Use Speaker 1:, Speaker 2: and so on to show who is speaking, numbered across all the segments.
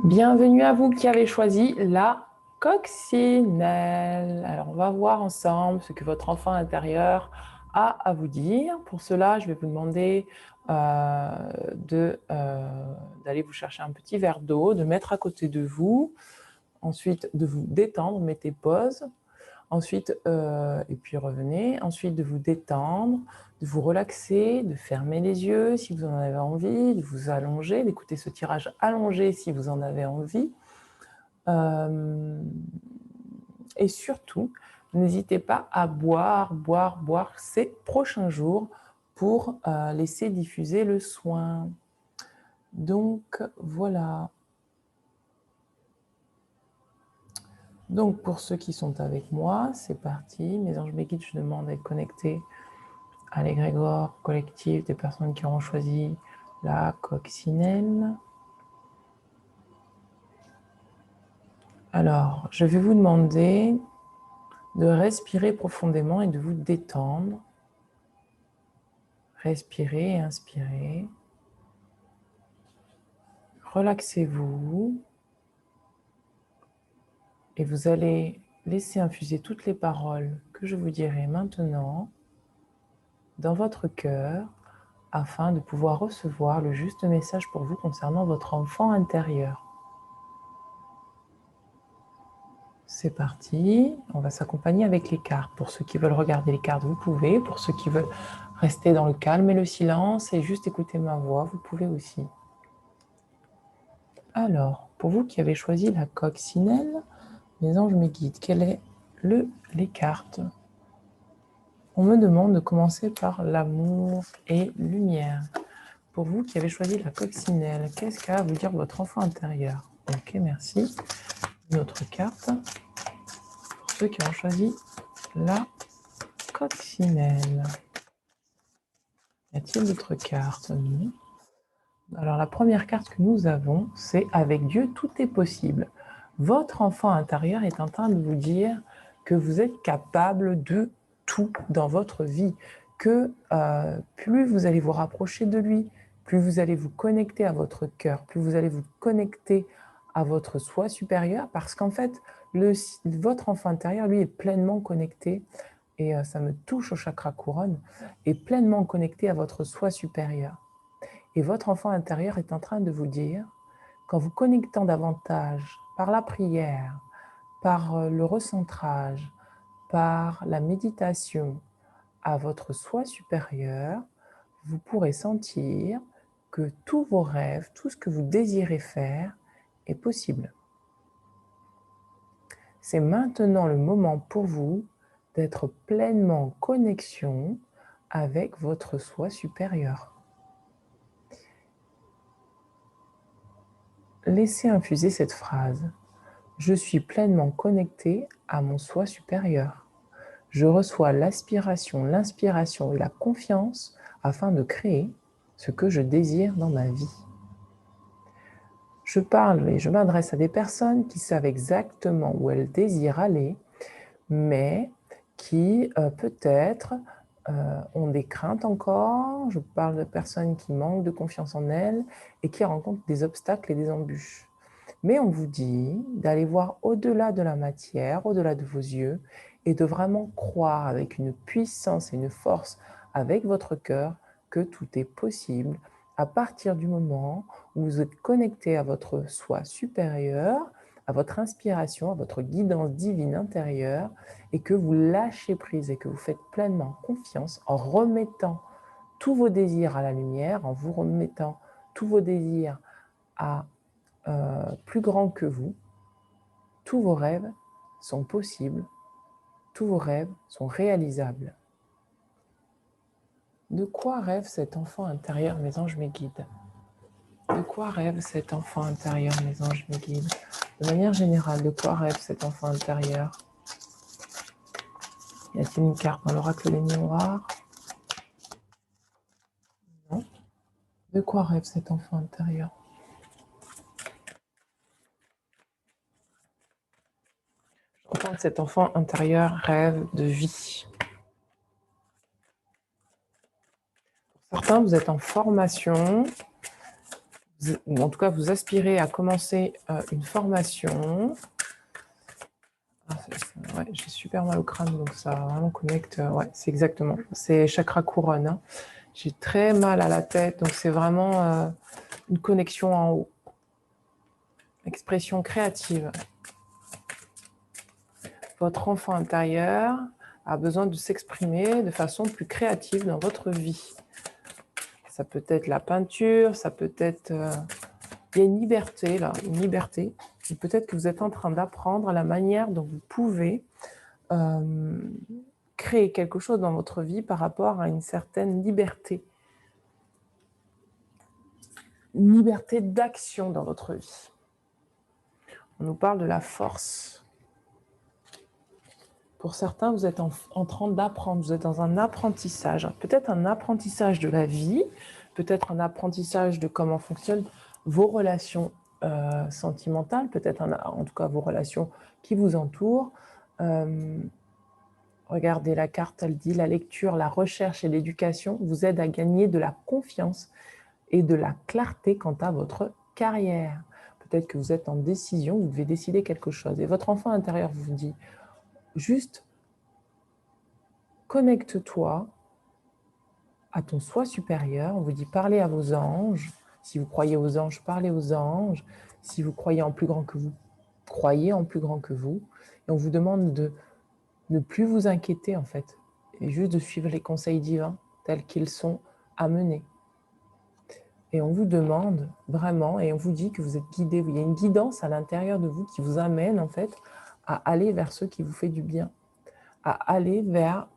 Speaker 1: Bienvenue à vous qui avez choisi la coccinelle. Alors, on va voir ensemble ce que votre enfant intérieur a à vous dire. Pour cela, je vais vous demander d'aller vous chercher un petit verre d'eau, de mettre à côté de vous, ensuite de vous détendre, mettez pause. Ensuite, et puis revenez. Ensuite, de vous détendre, de vous relaxer, de fermer les yeux si vous en avez envie, de vous allonger, d'écouter ce tirage allongé si vous en avez envie. Et surtout, n'hésitez pas à boire ces prochains jours pour laisser diffuser le soin. Donc, voilà. Donc, pour ceux qui sont avec moi, c'est parti. Mes anges, mes guides, je demande d'être connectés à l'égrégore collectif des personnes qui auront choisi la coccinelle. Alors, je vais vous demander de respirer profondément et de vous détendre. Respirez et inspirez. Relaxez-vous. Et vous allez laisser infuser toutes les paroles que je vous dirai maintenant dans votre cœur afin de pouvoir recevoir le juste message pour vous concernant votre enfant intérieur. C'est parti, on va s'accompagner avec les cartes. Pour ceux qui veulent regarder les cartes, vous pouvez. Pour ceux qui veulent rester dans le calme et le silence et juste écouter ma voix, vous pouvez aussi. Alors, pour vous qui avez choisi la coccinelle, mes anges, mes guides, quelles sont les cartes? On me demande de commencer par l'amour et lumière. Pour vous qui avez choisi la coccinelle, qu'est-ce qu'a à vous dire votre enfant intérieur? Ok, merci. Une autre carte. Pour ceux qui ont choisi la coccinelle. Y a-t-il d'autres cartes? Non. Alors la première carte que nous avons, c'est avec Dieu, tout est possible. Votre enfant intérieur est en train de vous dire que vous êtes capable de tout dans votre vie, que plus vous allez vous rapprocher de lui, plus vous allez vous connecter à votre cœur, plus vous allez vous connecter à votre soi supérieur, parce qu'en fait, votre enfant intérieur, lui, est pleinement connecté, et ça me touche au chakra couronne, est pleinement connecté à votre soi supérieur. Et votre enfant intérieur est en train de vous dire, qu'en vous connectant davantage par la prière, par le recentrage, par la méditation à votre soi supérieur, vous pourrez sentir que tous vos rêves, tout ce que vous désirez faire est possible. C'est maintenant le moment pour vous d'être pleinement en connexion avec votre soi supérieur. Laissez infuser cette phrase. Je suis pleinement connecté à mon soi supérieur. Je reçois l'aspiration, l'inspiration et la confiance afin de créer ce que je désire dans ma vie. Je parle et je m'adresse à des personnes qui savent exactement où elles désirent aller, mais qui peut-être ont des craintes encore. Je parle de personnes qui manquent de confiance en elles et qui rencontrent des obstacles et des embûches. Mais on vous dit d'aller voir au-delà de la matière, au-delà de vos yeux, et de vraiment croire avec une puissance et une force avec votre cœur que tout est possible à partir du moment où vous êtes connecté à votre soi supérieur, à votre inspiration, à votre guidance divine intérieure, et que vous lâchez prise et que vous faites pleinement confiance en remettant tous vos désirs à la lumière, en vous remettant tous vos désirs à plus grand que vous. Tous vos rêves sont possibles, tous vos rêves sont réalisables. De quoi rêve cet enfant intérieur, mes anges, mes guides? De quoi rêve cet enfant intérieur, mes anges, mes guides? De manière générale, de quoi rêve cet enfant intérieur? Y a-t-il une carte dans l'oracle des miroirs? Non. De quoi rêve cet enfant intérieur? Je comprends que cet enfant intérieur rêve de vie. Pour certains, vous êtes en formation, ou en tout cas vous aspirez à commencer une formation. Ouais, j'ai super mal au crâne, donc ça vraiment connecte. Ouais, c'est exactement. C'est chakra couronne. Hein. J'ai très mal à la tête, donc c'est vraiment une connexion en haut. Expression créative. Votre enfant intérieur a besoin de s'exprimer de façon plus créative dans votre vie. Ça peut être la peinture, ça peut être... il y a une liberté, là, une liberté. Et peut-être que vous êtes en train d'apprendre la manière dont vous pouvez créer quelque chose dans votre vie par rapport à une certaine liberté. Une liberté d'action dans votre vie. On nous parle de la force. Pour certains, vous êtes en train d'apprendre, vous êtes dans un apprentissage. Peut-être un apprentissage de la vie, peut-être un apprentissage de comment fonctionnent vos relations sentimentales, peut-être en tout cas vos relations qui vous entourent. Regardez la carte, elle dit la lecture, la recherche et l'éducation vous aident à gagner de la confiance et de la clarté quant à votre carrière. Peut-être que vous êtes en décision, vous devez décider quelque chose. Et votre enfant intérieur vous dit juste connecte-toi à ton soi supérieur. On vous dit parlez à vos anges. Si vous croyez aux anges, parlez aux anges. Si vous croyez en plus grand que vous, croyez en plus grand que vous. Et on vous demande de ne plus vous inquiéter en fait, et juste de suivre les conseils divins tels qu'ils sont amenés. Et on vous demande vraiment, et on vous dit que vous êtes guidé, il y a une guidance à l'intérieur de vous qui vous amène en fait à aller vers ce qui vous fait du bien, à aller vers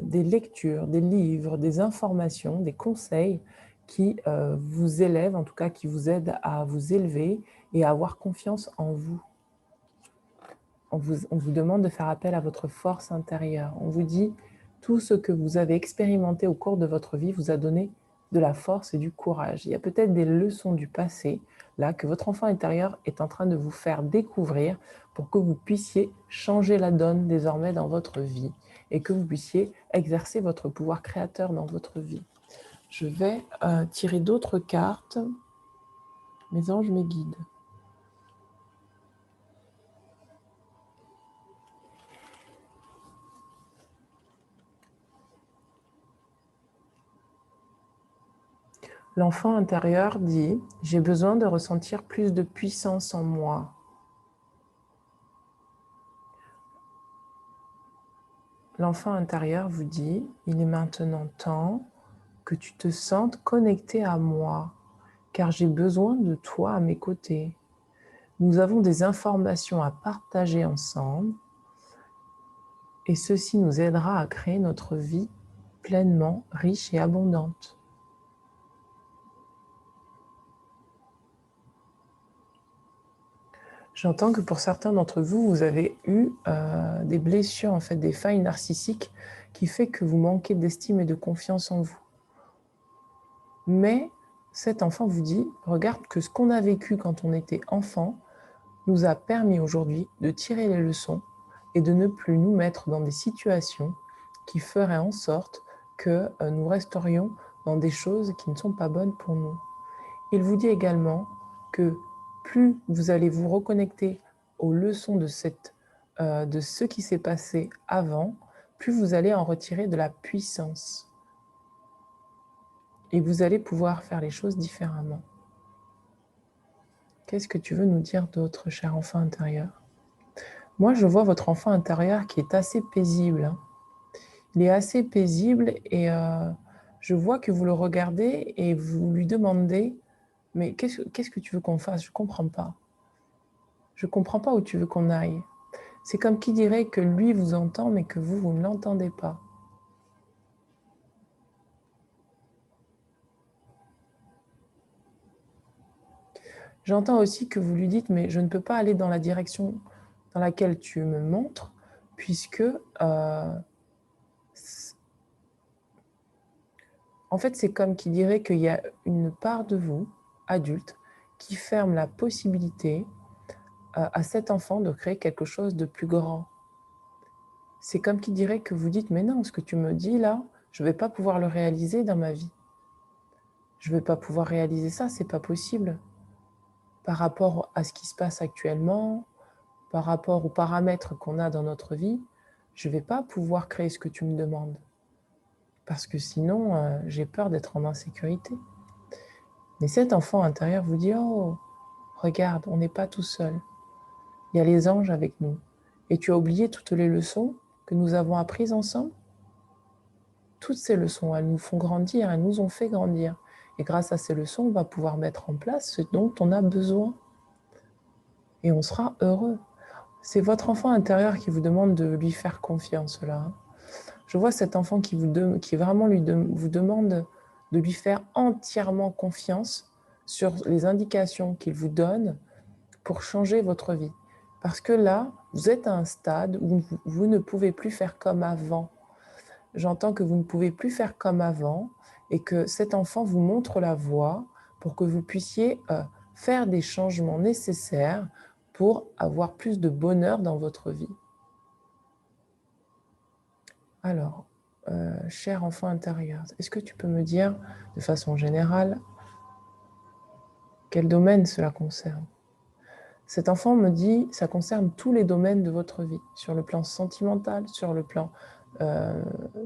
Speaker 1: des lectures, des livres, des informations, des conseils qui vous élèvent, en tout cas qui vous aident à vous élever et à avoir confiance en vous. On vous demande de faire appel à votre force intérieure. On vous dit, tout ce que vous avez expérimenté au cours de votre vie vous a donné de la force et du courage. Il y a peut-être des leçons du passé, là, que votre enfant intérieur est en train de vous faire découvrir pour que vous puissiez changer la donne désormais dans votre vie et que vous puissiez exercer votre pouvoir créateur dans votre vie. Je vais tirer d'autres cartes. Mes anges, mes guides. L'enfant intérieur dit « J'ai besoin de ressentir plus de puissance en moi. » L'enfant intérieur vous dit « Il est maintenant temps que tu te sentes connecté à moi, car j'ai besoin de toi à mes côtés. Nous avons des informations à partager ensemble et ceci nous aidera à créer notre vie pleinement riche et abondante. » J'entends que pour certains d'entre vous, vous avez eu des blessures, en fait, des failles narcissiques qui fait que vous manquez d'estime et de confiance en vous. Mais cet enfant vous dit, regarde que ce qu'on a vécu quand on était enfant nous a permis aujourd'hui de tirer les leçons et de ne plus nous mettre dans des situations qui feraient en sorte que nous resterions dans des choses qui ne sont pas bonnes pour nous. Il vous dit également que plus vous allez vous reconnecter aux leçons de ce qui s'est passé avant, plus vous allez en retirer de la puissance. Et vous allez pouvoir faire les choses différemment. Qu'est-ce que tu veux nous dire d'autre, cher enfant intérieur? Moi, je vois votre enfant intérieur qui est assez paisible. Il est assez paisible et je vois que vous le regardez et vous lui demandez « Mais qu'est-ce que tu veux qu'on fasse? Je ne comprends pas. Je ne comprends pas où tu veux qu'on aille. » C'est comme qui dirait que lui vous entend, mais que vous ne l'entendez pas. J'entends aussi que vous lui dites, mais je ne peux pas aller dans la direction dans laquelle tu me montres, puisque en fait, c'est comme qui dirait qu'il y a une part de vous, adulte, qui ferme la possibilité à cet enfant de créer quelque chose de plus grand. C'est comme qui dirait que vous dites, mais non, ce que tu me dis là, je ne vais pas pouvoir le réaliser dans ma vie. Je ne vais pas pouvoir réaliser ça, c'est pas possible. par rapport à ce qui se passe actuellement, par rapport aux paramètres qu'on a dans notre vie, je ne vais pas pouvoir créer ce que tu me demandes. Parce que sinon, j'ai peur d'être en insécurité. Mais cet enfant intérieur vous dit, oh, regarde, on n'est pas tout seul. Il y a les anges avec nous. Et tu as oublié toutes les leçons que nous avons apprises ensemble? Toutes ces leçons, elles nous font grandir, elles nous ont fait grandir. Et grâce à ces leçons, on va pouvoir mettre en place ce dont on a besoin. Et on sera heureux. C'est votre enfant intérieur qui vous demande de lui faire confiance, là. Je vois cet enfant qui vraiment vous demande de lui faire entièrement confiance sur les indications qu'il vous donne pour changer votre vie. Parce que là, vous êtes à un stade où vous ne pouvez plus faire comme avant. J'entends que vous ne pouvez plus faire comme avant et que cet enfant vous montre la voie pour que vous puissiez faire des changements nécessaires pour avoir plus de bonheur dans votre vie. Alors, cher enfant intérieur, est-ce que tu peux me dire de façon générale quel domaine cela concerne? Cet enfant me dit, ça concerne tous les domaines de votre vie, sur le plan sentimental, sur le plan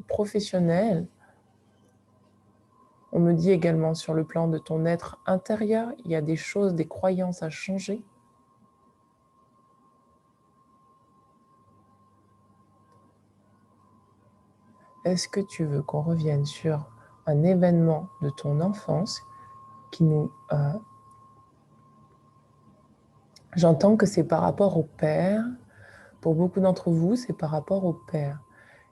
Speaker 1: professionnel. On me dit également sur le plan de ton être intérieur, il y a des choses, des croyances à changer. Est-ce que tu veux qu'on revienne sur un événement de ton enfance qui nous... J'entends que c'est par rapport au père. Pour beaucoup d'entre vous, c'est par rapport au père.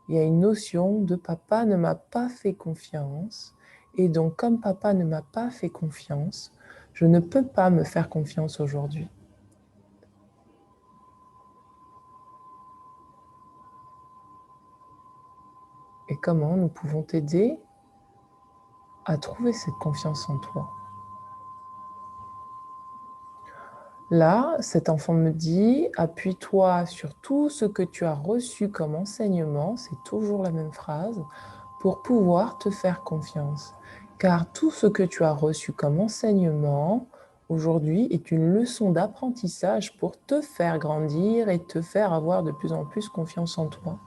Speaker 1: Il y a une notion de papa ne m'a pas fait confiance. Et donc, comme papa ne m'a pas fait confiance, je ne peux pas me faire confiance aujourd'hui. Et comment nous pouvons t'aider à trouver cette confiance en toi? Là, cet enfant me dit, appuie-toi sur tout ce que tu as reçu comme enseignement, c'est toujours la même phrase, pour pouvoir te faire confiance. Car tout ce que tu as reçu comme enseignement aujourd'hui est une leçon d'apprentissage pour te faire grandir et te faire avoir de plus en plus confiance en toi.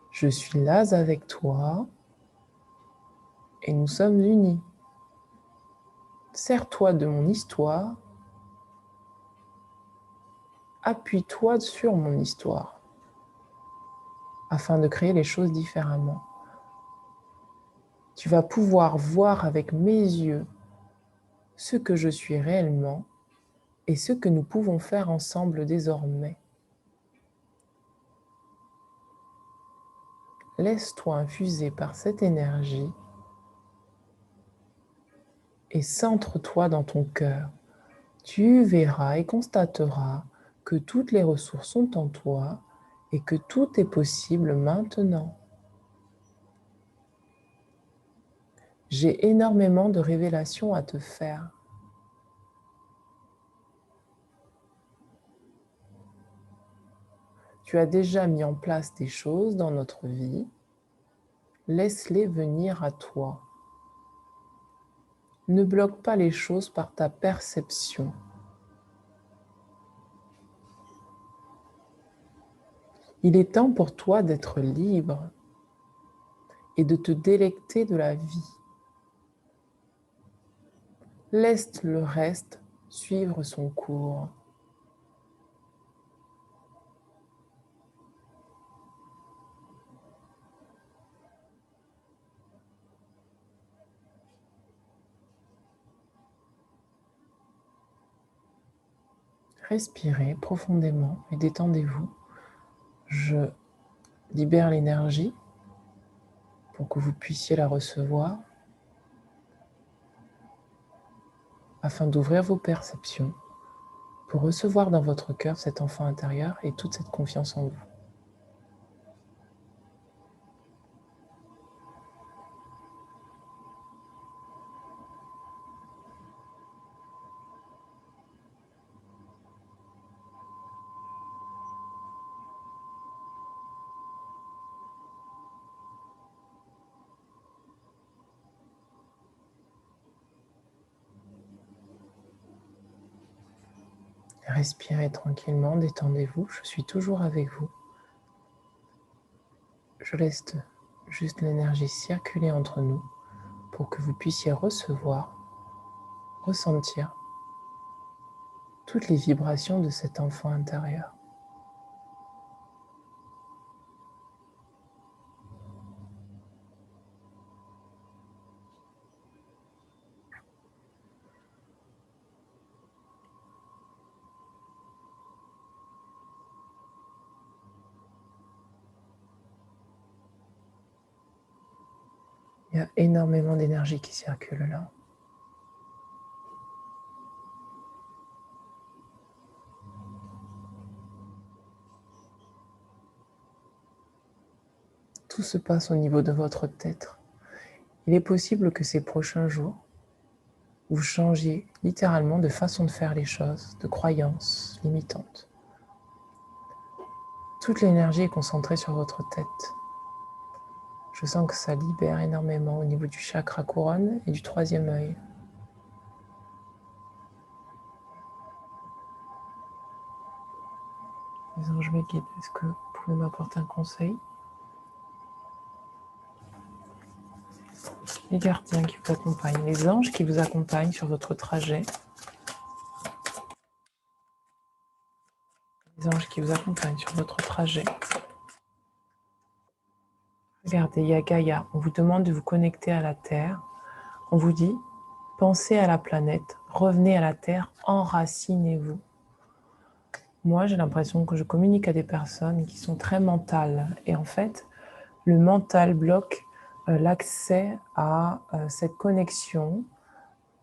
Speaker 1: Je suis là avec toi et nous sommes unis. Sers-toi de mon histoire, appuie-toi sur mon histoire afin de créer les choses différemment. Tu vas pouvoir voir avec mes yeux ce que je suis réellement et ce que nous pouvons faire ensemble désormais. Laisse-toi infuser par cette énergie et centre-toi dans ton cœur. Tu verras et constateras que toutes les ressources sont en toi et que tout est possible maintenant. J'ai énormément de révélations à te faire. Tu as déjà mis en place des choses dans notre vie. Laisse-les venir à toi. Ne bloque pas les choses par ta perception. Il est temps pour toi d'être libre et de te délecter de la vie. Laisse le reste suivre son cours. Respirez profondément et détendez-vous. Je libère l'énergie pour que vous puissiez la recevoir afin d'ouvrir vos perceptions pour recevoir dans votre cœur cet enfant intérieur et toute cette confiance en vous. Respirez tranquillement, détendez-vous, je suis toujours avec vous. Je laisse juste l'énergie circuler entre nous pour que vous puissiez recevoir, ressentir toutes les vibrations de cet enfant intérieur. Il y a énormément d'énergie qui circule là. Tout se passe au niveau de votre tête. Il est possible que ces prochains jours, vous changiez littéralement de façon de faire les choses, de croyances limitantes. Toute l'énergie est concentrée sur votre tête. Je sens que ça libère énormément au niveau du chakra couronne et du troisième œil. Les anges me guident. Est-ce que vous pouvez m'apporter un conseil? Les gardiens qui vous accompagnent, les anges qui vous accompagnent sur votre trajet. Les anges qui vous accompagnent sur votre trajet. Regardez, il y a Gaïa. On vous demande de vous connecter à la Terre. On vous dit, pensez à la planète, revenez à la Terre, enracinez-vous. Moi, j'ai l'impression que je communique à des personnes qui sont très mentales. Et en fait, le mental bloque l'accès à cette connexion,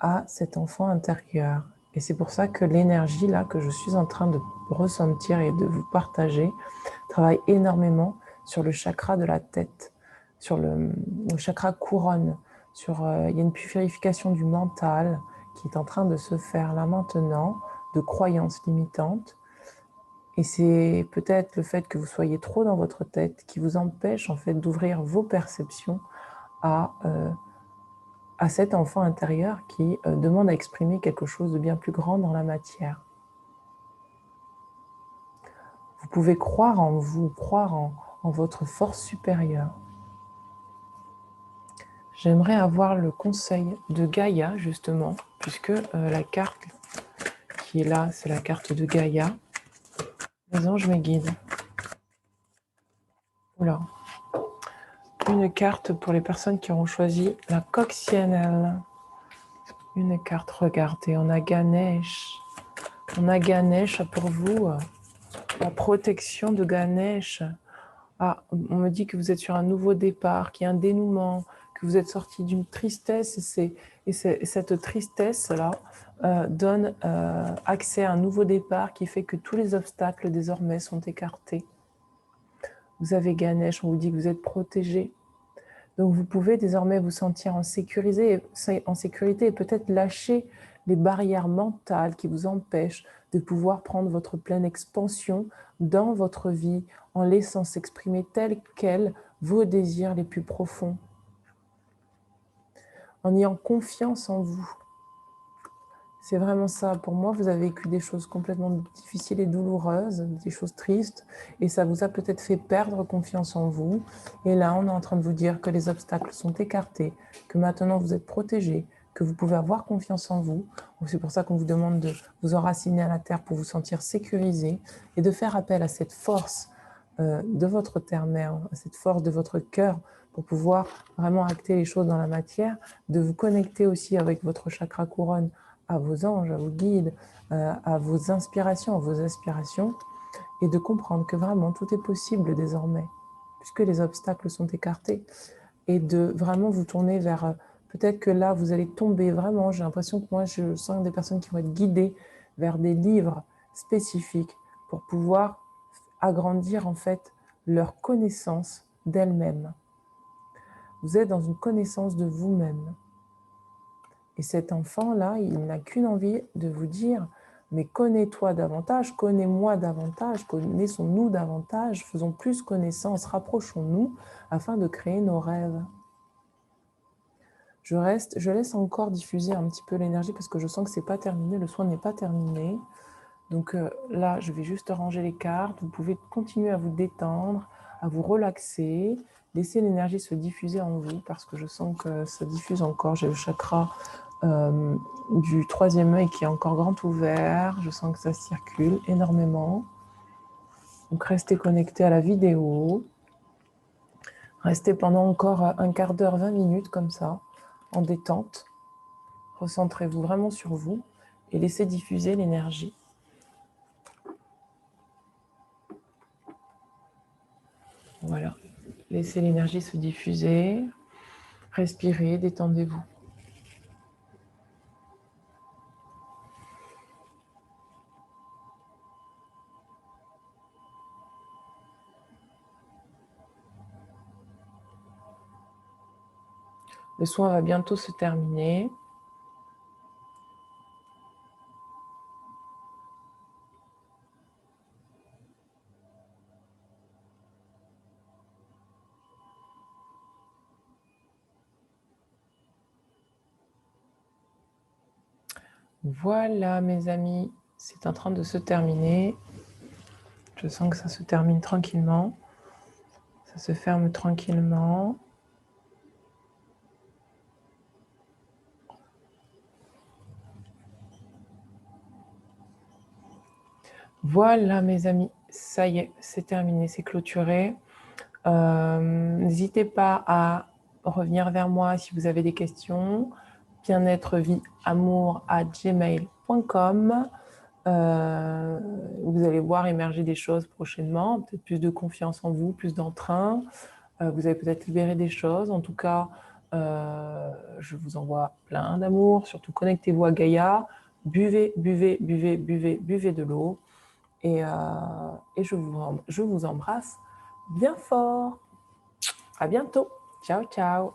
Speaker 1: à cet enfant intérieur. Et c'est pour ça que l'énergie là que je suis en train de ressentir et de vous partager travaille énormément sur le chakra de la tête, sur le chakra couronne. Il y a une purification du mental qui est en train de se faire là maintenant, de croyances limitantes. Et c'est peut-être le fait que vous soyez trop dans votre tête qui vous empêche en fait d'ouvrir vos perceptions à cet enfant intérieur qui demande à exprimer quelque chose de bien plus grand dans la matière. Vous pouvez croire en vous, croire en votre force supérieure. J'aimerais avoir le conseil de Gaïa, justement, puisque la carte qui est là, c'est la carte de Gaïa. Les anges me guident. Oula. Une carte pour les personnes qui auront choisi la coccinelle. Une carte, regardez, on a Ganesh. On a Ganesh pour vous, la protection de Ganesh. Ah, on me dit que vous êtes sur un nouveau départ, qu'il y a un dénouement, que vous êtes sorti d'une tristesse et cette tristesse-là donne accès à un nouveau départ qui fait que tous les obstacles désormais sont écartés. Vous avez Ganesh, on vous dit que vous êtes protégé. Donc vous pouvez désormais vous sentir en sécurité et peut-être lâcher les barrières mentales qui vous empêchent de pouvoir prendre votre pleine expansion dans votre vie en laissant s'exprimer tels quels vos désirs les plus profonds. En ayant confiance en vous. C'est vraiment ça. Pour moi, vous avez vécu des choses complètement difficiles et douloureuses, des choses tristes, et ça vous a peut-être fait perdre confiance en vous. Et là, on est en train de vous dire que les obstacles sont écartés, que maintenant vous êtes protégés, que vous pouvez avoir confiance en vous. C'est pour ça qu'on vous demande de vous enraciner à la terre pour vous sentir sécurisé et de faire appel à cette force de votre terre-mère, à cette force de votre cœur pour pouvoir vraiment acter les choses dans la matière, de vous connecter aussi avec votre chakra couronne, à vos anges, à vos guides, à vos inspirations, à vos aspirations, et de comprendre que vraiment tout est possible désormais, puisque les obstacles sont écartés, et de vraiment vous tourner vers, peut-être que là vous allez tomber vraiment, j'ai l'impression que moi je sens des personnes qui vont être guidées vers des livres spécifiques pour pouvoir agrandir en fait leur connaissance d'elles-mêmes. Vous êtes dans une connaissance de vous-même. Et cet enfant-là, il n'a qu'une envie de vous dire, mais connais-toi davantage, connais-moi davantage, connaissons-nous davantage, faisons plus connaissance, rapprochons-nous afin de créer nos rêves. Je laisse encore diffuser un petit peu l'énergie parce que je sens que ce n'est pas terminé, le soin n'est pas terminé. Donc là, je vais juste ranger les cartes. Vous pouvez continuer à vous détendre, à vous relaxer. Laissez l'énergie se diffuser en vous parce que je sens que ça diffuse encore. J'ai le chakra du troisième œil qui est encore grand ouvert. Je sens que ça circule énormément. Donc restez connectés à la vidéo. Restez pendant encore un quart d'heure, 20 minutes comme ça, en détente. Recentrez-vous vraiment sur vous et laissez diffuser l'énergie. Voilà. Laissez l'énergie se diffuser. Respirez, détendez-vous. Le soin va bientôt se terminer. Voilà mes amis, c'est en train de se terminer. Je sens que ça se termine tranquillement. Ça se ferme tranquillement. Voilà mes amis, ça y est, c'est terminé, c'est clôturé. N'hésitez pas à revenir vers moi si vous avez des questions. bien-être-vie-amour@gmail.com. Vous allez voir émerger des choses prochainement, peut-être plus de confiance en vous, plus d'entrain. Vous allez peut-être libérer des choses. En tout cas, je vous envoie plein d'amour. Surtout, connectez-vous à Gaïa. Buvez, buvez, buvez, buvez, buvez de l'eau. Et je vous embrasse bien fort. À bientôt. Ciao, ciao.